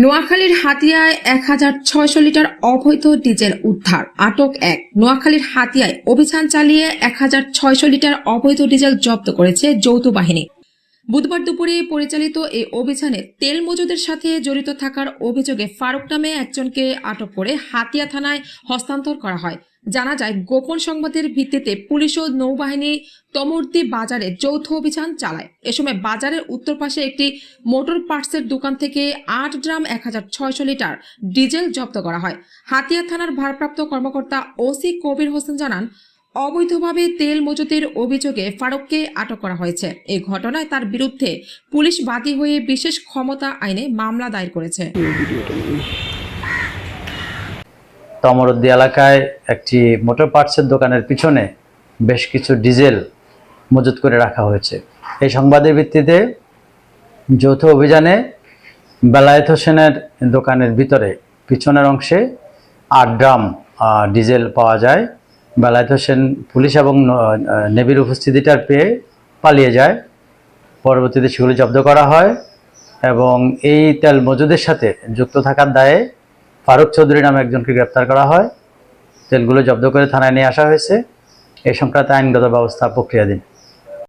নোয়াখালীর হাতিয়ায় ১,৬০০ লিটার অবৈধ ডিজেল উদ্ধার, আটক এক। নোয়াখালীর হাতিয়ায় অভিযান চালিয়ে ১,৬০০ লিটার অবৈধ ডিজেল জব্দ করেছে যৌথ বাহিনী। বুধবার দুপুরে পরিচালিত এই অভিযানে তেল মজুদের সাথে জড়িত থাকার অভিযোগে ফারুক নামে একজনকে আটক করে হাতিয়া থানায় হস্তান্তর করা হয়। জানা যায়, গোপন সংবাদের ভিত্তিতে পুলিশ ও নৌবাহিনী তমর্দি বাজারে যৌথ অভিযান চালায়। এ সময় বাজারের উত্তর পাশে একটি মোটর পার্টসের দোকান থেকে ৮ ড্রাম ১,৬০০ লিটার ডিজেল জব্দ করা হয়। হাতিয়া থানার ভারপ্রাপ্ত কর্মকর্তা ওসি কবির হোসেন জানান, অবৈধভাবে তেল মজুতের অভিযোগে ফারুককে আটক করা হয়েছে। এই ঘটনায় তার বিরুদ্ধে পুলিশ বাদী হয়ে বিশেষ ক্ষমতা আইনে মামলা দায়ের করেছে। তমরুদ্দি এলাকায় একটি মোটর পার্টসের দোকানের পিছনে বেশ কিছু ডিজেল মজুত করে রাখা হয়েছে। এই সংবাদের ভিত্তিতে যৌথ অভিযানে বেলায়েত হোসেনের দোকানের ভিতরে পিছনের অংশে ৮ ড্রাম ডিজেল পাওয়া যায়। বেলায়েত হোসেন পুলিশ এবং নেভির উপস্থিতিটা পেয়ে পালিয়ে যায়। পরবর্তীতে সেগুলি জব্দ করা হয় এবং এই তেল মজুদের সাথে যুক্ত থাকার দায়ে ফারুক চৌধুরী নামে একজনকে গ্রেপ্তার করা হয়। তেলগুলো জব্দ করে থানায় নিয়ে আসা হয়েছে। এই সংক্রান্ত আইনগত ব্যবস্থা প্রক্রিয়াধীন।